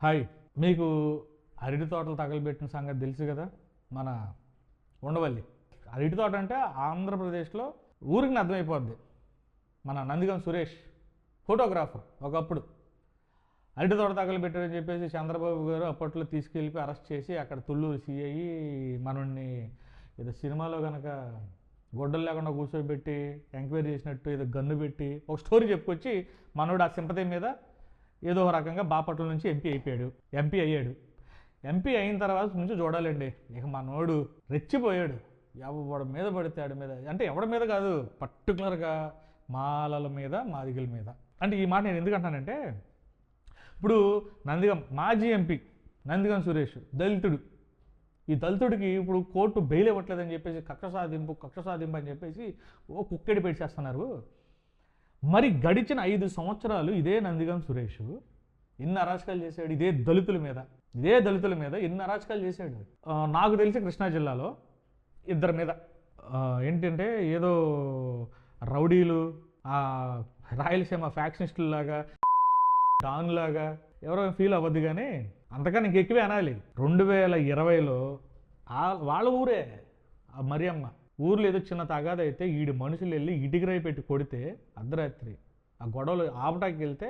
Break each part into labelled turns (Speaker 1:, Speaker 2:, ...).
Speaker 1: Hi. మీకు అరటి తోటలు తగలబెట్టిన సంగతి తెలుసు కదా. మన ఉండవల్లి అరటి తోట అంటే ఆంధ్రప్రదేశ్లో ఊరికి అర్థమైపోద్ది. మన నందిగం సురేష్ ఫోటోగ్రాఫర్ ఒకప్పుడు అరటి తోట తగలబెట్టారని చెప్పేసి చంద్రబాబు గారు అప్పట్లో తీసుకెళ్ళి అరెస్ట్ చేసి అక్కడ తుళ్ళూరు సిఐ మనల్ని ఏదో సినిమాలో కనుక గొడ్డలు లేకుండా కూర్చోబెట్టి ఎంక్వైరీ చేసినట్టు ఏదో గన్ను పెట్టి ఒక స్టోరీ చెప్పుకొచ్చి మనోడు ఆ సింపతి మీద ఏదో ఒక రకంగా బాపట్ల నుంచి ఎంపీ అయ్యాడు. ఎంపీ అయిన తర్వాత నుంచి చూడాలండి, ఇక మనోడు రెచ్చిపోయాడు. ఎవడి మీద పడితే ఆడి మీద, అంటే ఎవడి మీద కాదు, పర్టికులర్గా మాలల మీద మాదిగల మీద. అంటే ఈ మాట నేను ఎందుకు అంటానంటే, ఇప్పుడు మాజీ ఎంపీ నందిగం సురేష్ దళితుడు. ఈ దళితుడికి ఇప్పుడు కోర్టు బెయిల్ ఇవ్వట్లేదని చెప్పేసి కక్ష సాధింపు అని చెప్పేసి ఓ కుక్కెడి పెట్టేస్తున్నారు. మరి గడిచిన 5 సంవత్సరాలు ఇదే నందిగం సురేష్ ఎన్ని అరాచకాలు చేశాడు, ఇదే దళితుల మీద ఎన్ని అరాచకాలు చేశాడు. నాకు తెలిసి కృష్ణా జిల్లాలో ఇద్దరి మీద ఏంటంటే ఏదో రౌడీలు, రాయలసీమ ఫ్యాక్షనిస్టులాగా డాన్లాగా ఎవరో ఫీల్ అవ్వద్దు, కానీ అంతకన్నా ఇంకెక్కువే అనాలి. 2020లో వాళ్ళ ఊరే మరియమ్మ ఊర్లో ఏదో చిన్న తగాద అయితే ఈడు మనుషులు వెళ్ళి ఇటుకరాయి పెట్టి కొడితే అర్ధరాత్రి ఆ గొడవలు ఆపటానికి వెళ్తే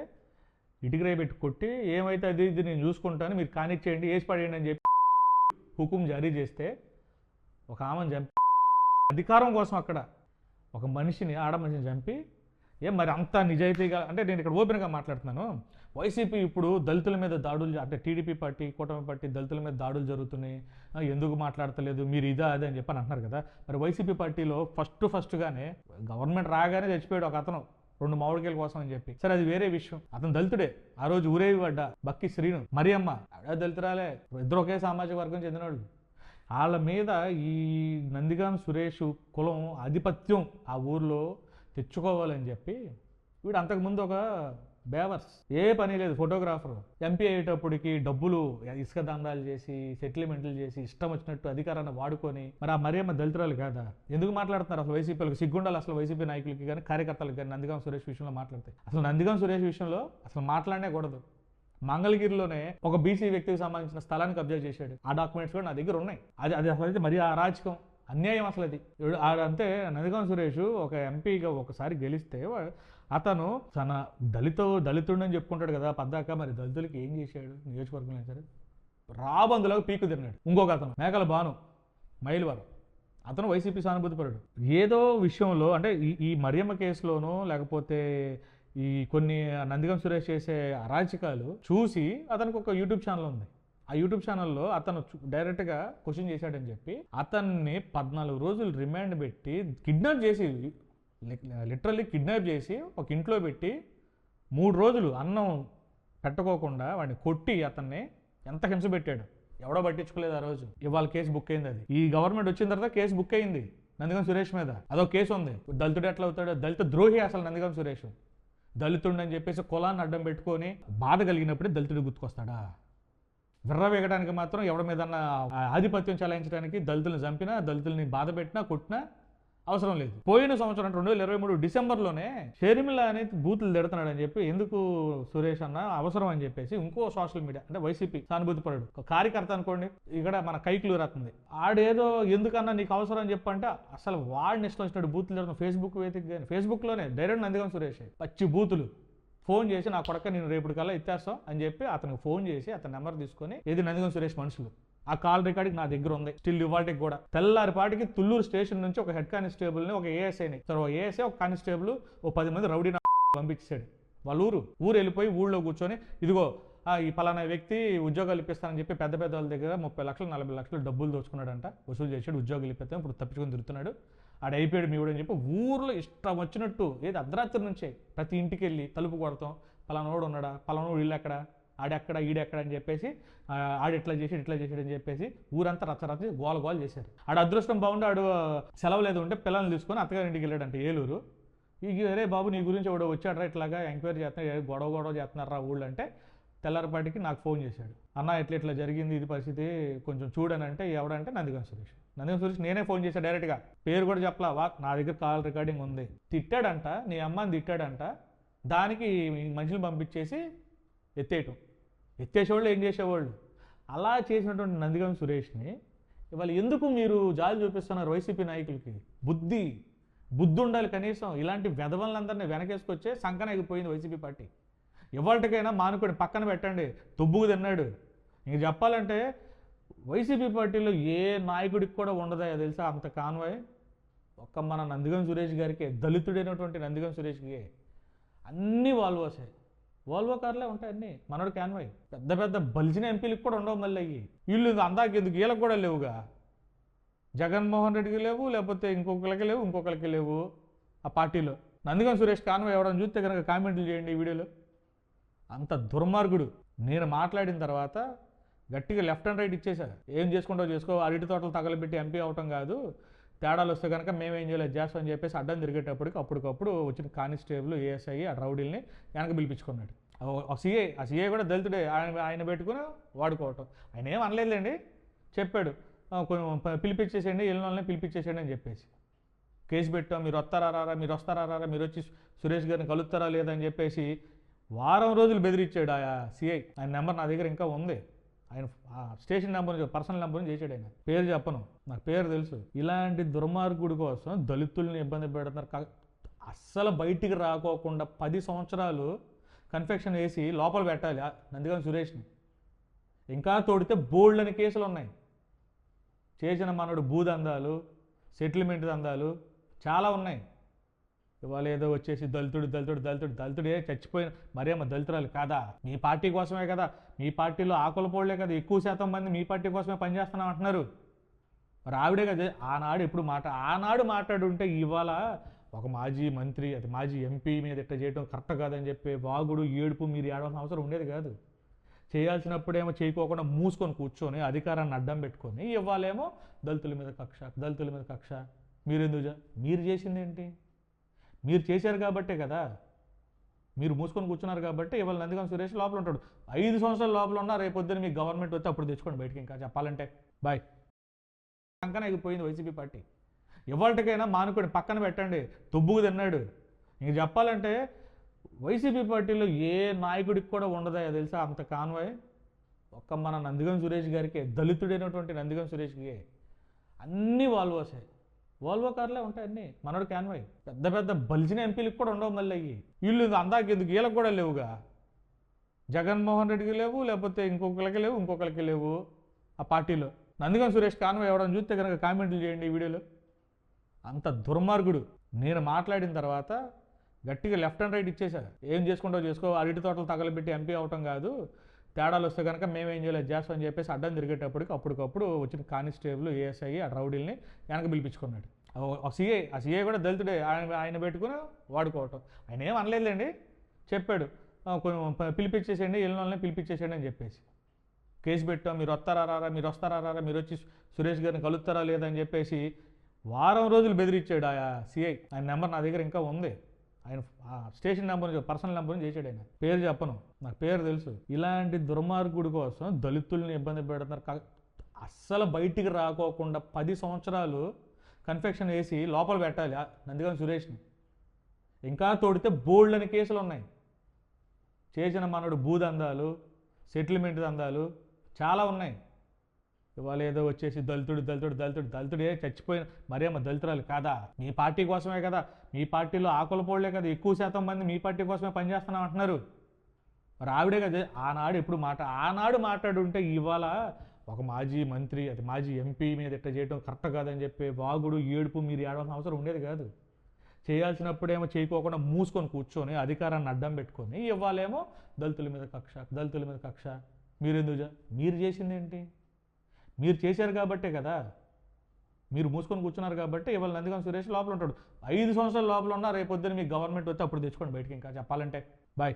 Speaker 1: ఇటుకరాయి పెట్టి కొట్టి ఏమైతే అది ఇది నేను చూసుకుంటాను, మీరు కానిచ్చేయండి, వేసి పడేయండి అని చెప్పి హుకుం జారీ చేస్తే ఒక ఆమెను చంపి అధికారం కోసం అక్కడ ఒక మనిషిని ఆడ మనిషిని చంపి మరి అంత నిజాయితీగా, అంటే నేను ఇక్కడ ఓపెన్గా మాట్లాడుతున్నాను. వైసీపీ ఇప్పుడు దళితుల మీద దాడులు, అంటే టీడీపీ పార్టీ కూటమి పార్టీ దళితుల మీద దాడులు జరుగుతున్నాయి, ఎందుకు మాట్లాడతలేదు మీరు ఇదా అదే అని చెప్పని అంటున్నారు కదా. మరి వైసీపీ పార్టీలో ఫస్ట్గానే గవర్నమెంట్ రాగానే చచ్చిపోయాడు ఒక అతను 2 మామిడికాయల కోసం అని చెప్పి. సరే అది వేరే విషయం, అతను దళితుడే. ఆ రోజు ఊరేవి పడ్డా బక్కి శ్రీను మరియమ్మ ఆడ దళితురాలే, ఇద్దరు ఒకే సామాజిక వర్గం చెందినవాళ్ళు. వాళ్ళ మీద ఈ నందిగం సురేష్ కులం ఆధిపత్యం ఆ ఊర్లో తెచ్చుకోవాలని చెప్పి వీడు అంతకుముందు ఒక బేవర్స్, ఏ పని లేదు, ఫోటోగ్రాఫర్. ఎంపీ అయ్యేటప్పటికి డబ్బులు ఇసుక దందాలు చేసి సెటిల్మెంట్లు చేసి ఇష్టం వచ్చినట్టు అధికారాన్ని వాడుకొని, మరి ఆ మరియమ్మ దళితురాలు కాదా? ఎందుకు మాట్లాడుతున్నారు అసలు వైసీపీలకు? సిగ్గుండాలి అసలు వైసీపీ నాయకులకి కానీ కార్యకర్తలకు కానీ నందిగం సురేష్ విషయంలో మాట్లాడితే. అసలు నందిగం సురేష్ విషయంలో అసలు మాట్లాడనే కూడదు. మంగళగిరిలోనే ఒక బీసీ వ్యక్తికి సంబంధించిన స్థలాన్ని కబ్జా చేశాడు. ఆ డాక్యుమెంట్స్ కూడా నా దగ్గర ఉన్నాయి. అది అసలు అయితే మరి అరాచకం, అన్యాయం అసలు అది. అంతే నందిగం సురేష్ ఒక ఎంపీగా ఒకసారి గెలిస్తే అతను తన దళితుడని చెప్పుకుంటాడు కదా పద్దాక. మరి దళితులకి ఏం చేశాడు నియోజకవర్గంలో? సరే రాబందులాగా పీకు తిన్నాడు. ఇంకొక అతను మేకల భాను మైల్వరం, అతను వైసీపీ సానుభూతిపరుడు. ఏదో విషయంలో అంటే ఈ మరియమ్మ కేసులోనో లేకపోతే ఈ కొన్ని నందిగం సురేష్ చేసే అరాచకాలు చూసి అతనికి ఒక యూట్యూబ్ ఛానల్ ఉంది. ఆ యూట్యూబ్ ఛానల్లో అతను డైరెక్ట్గా క్వశ్చన్ చేశాడని చెప్పి అతన్ని 14 రోజులు రిమాండ్ పెట్టి కిడ్నాప్ చేసి, లిటరల్లీ కిడ్నాప్ చేసి ఒక ఇంట్లో పెట్టి 3 రోజులు అన్నం పెట్టుకోకుండా వాడిని కొట్టి అతన్ని ఎంత హింస పెట్టాడు. ఎవడో పట్టించుకోలేదు ఆ రోజు. ఇవాళ కేసు బుక్ అయింది. అది ఈ గవర్నమెంట్ వచ్చిన తర్వాత కేసు బుక్ అయింది నందిగం సురేష్ మీద. అదో కేసు ఉంది. దళితుడు ఎట్లా అవుతాడు? దళిత ద్రోహి అసలు నందిగం సురేష్. దళితుడు అని చెప్పేసి కులాన్ని అడ్డం పెట్టుకొని బాధ కలిగినప్పుడే దళితుడు గుర్తుకొస్తాడా? విర్రవేగడానికి మాత్రం ఎవరి మీద ఆధిపత్యం చెలాయించడానికి దళితులను చంపినా, దళితుల్ని బాధ పెట్టినా, కొట్టినా అవసరం లేదు. పోయిన సంవత్సరం 2023 డిసెంబర్లోనే షర్మిల అనేది బూతులు తిడుతున్నాడు అని చెప్పి, ఎందుకు సురేష్ అన్న అవసరం అని చెప్పేసి ఇంకో సోషల్ మీడియా, అంటే వైసీపీ సానుభూతిపరుడు ఒక కార్యకర్త అనుకోండి, ఇక్కడ మన కైకులు రాస్తుంది, ఆడేదో ఎందుకన్నా నీకు అవసరం అని చెప్పంటే అసలు వాడిని ఇష్టం వచ్చినట్టు బూతులు తిడుతున్నాడు. ఫేస్బుక్ వేదికగానే, ఫేస్బుక్లోనే డైరెక్ట్ నందిగం సురేష్ పచ్చి బూతులు. ఫోన్ చేసి నా కొడక నేను రేపటి కల్లా ఎత్తేస్తాం అని చెప్పి అతనికి ఫోన్ చేసి అతని నెంబర్ తీసుకొని, ఏది నందిగం సురేష్ మనుషులు, ఆ కాల్ రికార్డింగ్ నా దగ్గర ఉంది స్టిల్ ఇవాళకి కూడా. తెల్లారిపాటికి తుళ్ళూరు స్టేషన్ నుంచి ఒక హెడ్ కానిస్టేబుల్ని, ఒక ఏఎస్ఐని, ఏఎస్ఐ ఒక కానిస్టేబుల్, ఓ 10 మంది రౌడీ పంపించాడు. వాళ్ళ ఊరు వెళ్ళిపోయి ఊళ్ళో కూర్చొని, ఇదిగో ఈ పలానా వ్యక్తి ఉద్యోగాలు ఇప్పిస్తానని చెప్పి పెద్ద వాళ్ళ దగ్గర 30 లక్షలు 40 లక్షలు డబ్బులు దోచుకున్నాడంట, వసూలు చేశాడు, ఉద్యోగాలు ఇప్పిస్తాం, ఇప్పుడు తప్పించుకొని తిరుగుతున్నాడు, ఆడ అయిపోయాడు మీ అని చెప్పి ఊర్లో ఇష్టం వచ్చినట్టు ఏది అర్ధరాత్రి నుంచే ప్రతి ఇంటికి వెళ్ళి తలుపు కొడతాం, పలానోడు ఉన్నాడా, పలానోడు ఇల్లు ఎక్కడ, ఆడెక్కడ ఈడెక్కడ అని చెప్పేసి, ఆడిట్లా చేసాడు అని చెప్పేసి ఊరంతా రచ్చరచ్చి గోల చేశారు. ఆడ అదృష్టం బాగుండి ఆడు సెలవు లేదు ఉంటే పిల్లల్ని తీసుకొని అత్తగారి ఇంటికి వెళ్ళాడంటే ఏలూరు. అరే బాబు నీ గురించి ఎవడో వచ్చాడరా, ఇట్లాగా ఎంక్వైరీ చేస్తున్నాడు, గొడవ చేస్తున్నారా ఊళ్ళు అంటే, తెల్లారిపాటికి నాకు ఫోన్ చేశాడు, అన్న ఇట్లా జరిగింది, ఇది పరిస్థితి కొంచెం చూడనంటే. ఎవడంటే నందిగం సురేష్. నేనే ఫోన్ చేశాను డైరెక్ట్గా, పేరు కూడా చెప్పలా, నా దగ్గర కాల్ రికార్డింగ్ ఉంది. తిట్టాడంట, నీ అమ్మని తిట్టాడంట, దానికి మనుషులు పంపించేసి ఎత్తేయటం. ఎత్తేసేవాళ్ళు ఏం చేసేవాళ్ళు. అలా చేసినటువంటి నందిగం సురేష్ని ఇవాళ ఎందుకు మీరు జాలి చూపిస్తున్నారు వైసీపీ నాయకులకి? బుద్ధి ఉండాలి కనీసం. ఇలాంటి వెధవలందరినీ వెనకేసుకొచ్చే సంకనాగిపోయింది వైసీపీ పార్టీ. ఇవాళకైనా మానుకొని పక్కన పెట్టండి. తుబ్బుకు తిన్నాడు. ఇంక చెప్పాలంటే వైసీపీ పార్టీలో ఏ నాయకుడికి కూడా ఉండదా తెలుసా అంత కాన్వాయ్. ఒక్క మన నందిగం సురేష్ గారికి, దళితుడైనటువంటి నందిగం సురేష్కి అన్నీ వాల్వోసే. వాల్వో కార్లే ఉంటాయి అన్నీ. మనోడు కాన్వాయ్. పెద్ద పెద్ద బలిసిన ఎంపీలకు కూడా ఉండవు మళ్ళీ అయ్యి. వీళ్ళు అందాక ఎందుకు వీళ్ళకి కూడా లేవుగా. జగన్మోహన్ రెడ్డికి లేవు, లేకపోతే ఇంకొకరికి లేవు ఆ పార్టీలో. నందిగం సురేష్ కాన్వాయ్ ఎవరైనా చూస్తే కనుక కామెంట్లు చేయండి ఈ వీడియోలో. అంత దుర్మార్గుడు. నేను మాట్లాడిన తర్వాత గట్టిగా లెఫ్ట్ అండ్ రైట్ ఇచ్చేశారు. ఏం చేసుకుంటావు చేసుకో, అరటి తోటలు తగలబెట్టి ఎంపీ అవటం కాదు, తేడాలు వస్తే కనుక మేమేం చేయలేదు చేస్తామని చెప్పేసి అడ్డం తిరిగేటప్పటికి అప్పటికప్పుడు వచ్చిన కానిస్టేబుల్ ఏఎస్ఐ ఆ రౌడీల్ని వెనక పిలిపించుకున్నాడు. ఆ సీఐ కూడా దళితుడే. ఆయన పెట్టుకుని వాడుకోవటం. ఆయన ఏం అనలేదులేండి, చెప్పాడు కొంచెం పిలిపించేసేయండి, వెళ్ళిన వాళ్ళని పిలిపించేసేయండి అని చెప్పేసి. కేసు పెట్టాం, మీరు వస్తారా, మీరు వచ్చి సురేష్ గారిని కలుస్తారా లేదని చెప్పేసి వారం రోజులు బెదిరించాడు ఆ సిఐ. ఆయన నెంబర్ నా దగ్గర ఇంకా ఉంది. ఆయన స్టేషన్ నెంబర్ పర్సనల్ నెంబర్ని చేశాడు. ఆయన పేరు చెప్పను, నాకు పేరు తెలుసు. ఇలాంటి దుర్మార్గుడి కోసం దళితుల్ని ఇబ్బంది పెడుతున్నారు. అస్సలు బయటికి రాకోకుండా 10 సంవత్సరాలు కన్ఫెక్షన్ వేసి లోపల పెట్టాలి నందిగం సురేష్ని. ఇంకా తోడితే బోల్డ్ అని కేసులు ఉన్నాయి. చేసిన మనోడు భూదందాలు, సెటిల్మెంట్ దందాలు చాలా ఉన్నాయి. ఇవాళ ఏదో వచ్చేసి దళితుడే చచ్చిపోయిన మరేమో దళితురాలు కాదా? మీ పార్టీ కోసమే కదా, మీ పార్టీలో ఆకులపోళ్లే కదా ఎక్కువ శాతం మంది మీ పార్టీ కోసమే పనిచేస్తున్నాం అంటున్నారు. మరి ఆవిడే కదా ఆనాడు మాట్లాడుంటే ఇవాళ ఒక మాజీ మంత్రి, అది మాజీ ఎంపీ మీద ఇట్ట చేయడం కరెక్ట్ కాదని చెప్పి వాగుడు ఏడుపు మీరు ఏడవలసిన అవసరం ఉండేది కాదు. చేయాల్సినప్పుడేమో చేయకోకుండా మూసుకొని కూర్చొని అధికారాన్ని అడ్డం పెట్టుకొని ఇవ్వాలేమో దళితుల మీద కక్ష. మీరు చేసింది ఏంటి? మీరు చేశారు కాబట్టే కదా, మీరు మూసుకొని కూర్చున్నారు కాబట్టి ఇవాళ నందిగం సురేష్ లోపల ఉంటాడు. 5 సంవత్సరాల లోపల ఉన్నా రేపొద్దున మీకు గవర్నమెంట్ వస్తే అప్పుడు తెచ్చుకోండి బయటికి. ఇంకా చెప్పాలంటే బాయ్. సంకన అయిపోయింది వైసీపీ పార్టీ. ఇవాళకైనా మానుకొని పక్కన పెట్టండి. తుబ్బుకు తిన్నాడు. ఇంక చెప్పాలంటే వైసీపీ పార్టీలో ఏ నాయకుడికి కూడా ఉండదా తెలుసా అంత కాన్వాయ్. ఒక్క మన నందిగం సురేష్ గారికి, దళితుడైనటువంటి నందిగం సురేష్కి అన్నీ వాల్వోసే. వాల్వో కార్లే ఉంటాయి అన్నీ. మనోడు కాన్వాయ్. పెద్ద పెద్ద బలిసిన ఎంపీలకు కూడా ఉండవు మళ్ళీ అయ్యి. వీళ్ళు అందాక ఎందుకు వీళ్ళకి కూడా లేవుగా. జగన్మోహన్ రెడ్డికి లేవు, లేకపోతే ఇంకొకరికి లేవు ఆ పార్టీలో. నందిగం సురేష్ కాన్వాయ్ ఎవరైనా చూస్తే కనుక కామెంట్లు చేయండి ఈ వీడియోలో. అంత దుర్మార్గుడు. నేను మాట్లాడిన తర్వాత గట్టిగా లెఫ్ట్ అండ్ రైట్ ఇచ్చేశారు. ఏం చేసుకుంటావు చేసుకో, అరటి తోటలు తగలబెట్టి ఎంపీ అవటం కాదు, తేడాలు వస్తే కనుక మేమేం చేయలేదు చేస్తామని చెప్పేసి అడ్డం తిరిగేటప్పటికి అప్పటికప్పుడు వచ్చిన కానిస్టేబుల్ ఏఎస్ఐ ఆ రౌడీల్ని వెనక పిలిపించుకున్నాడు. ఆ సీఐ కూడా దళితుడే. ఆయన పెట్టుకుని వాడుకోవటం. ఆయన ఏం అనలేదులేండి, చెప్పాడు కొంచెం పిలిపించేసేయండి, వెళ్ళిన వాళ్ళని పిలిపించేసేయండి అని చెప్పేసి. కేసు పెట్టాం, మీరు వస్తారా, మీరు వచ్చి సురేష్ గారిని కలుస్తారా లేదని చెప్పేసి వారం రోజులు బెదిరించాడు ఆ సిఐ. ఆయన నెంబర్ నా దగ్గర ఇంకా ఉంది. ఆయన స్టేషన్ నెంబర్ పర్సనల్ నెంబర్ని చేశాడు. ఆయన పేరు చెప్పను, నాకు పేరు తెలుసు. ఇలాంటి దుర్మార్గుడి కోసం దళితుల్ని ఇబ్బంది పెడుతున్నారు. అస్సలు బయటికి రాకోకుండా 10 సంవత్సరాలు కన్ఫెక్షన్ వేసి లోపల పెట్టాలి నందిగం సురేష్ని. ఇంకా తోడితే బోల్డ్ అని కేసులు ఉన్నాయి. చేసిన మనోడు భూదందాలు, సెటిల్మెంట్ దందాలు చాలా ఉన్నాయి. ఇవాళ ఏదో వచ్చేసి దళితుడే చచ్చిపోయిన మరేమో దళితురాలు కాదా? మీ పార్టీ కోసమే కదా, మీ పార్టీలో ఆకులపోళ్లే కదా ఎక్కువ శాతం మంది మీ పార్టీ కోసమే పనిచేస్తున్నాం అంటున్నారు. మరి ఆవిడే కదా ఆనాడు మాట్లాడుంటే ఇవాళ ఒక మాజీ మంత్రి, అది మాజీ ఎంపీ మీద ఇట్ట చేయడం కరెక్ట్ కాదని చెప్పి వాగుడు ఏడుపు మీరు ఏడవలసిన అవసరం ఉండేది కాదు. చేయాల్సినప్పుడేమో చేయకోకుండా మూసుకొని కూర్చొని అధికారాన్ని అడ్డం పెట్టుకొని ఇవ్వాలేమో దళితుల మీద కక్ష. మీరు చేసింది ఏంటి? మీరు చేశారు కాబట్టే కదా, మీరు మూసుకొని కూర్చున్నారు కాబట్టి ఇవాళ నందిగం సురేష్ లోపల ఉంటాడు. 5 సంవత్సరాల లోపల ఉన్నా రేపొద్దున మీకు గవర్నమెంట్ వస్తే అప్పుడు తెచ్చుకోండి బయటికి. ఇంకా చెప్పాలంటే బాయ్.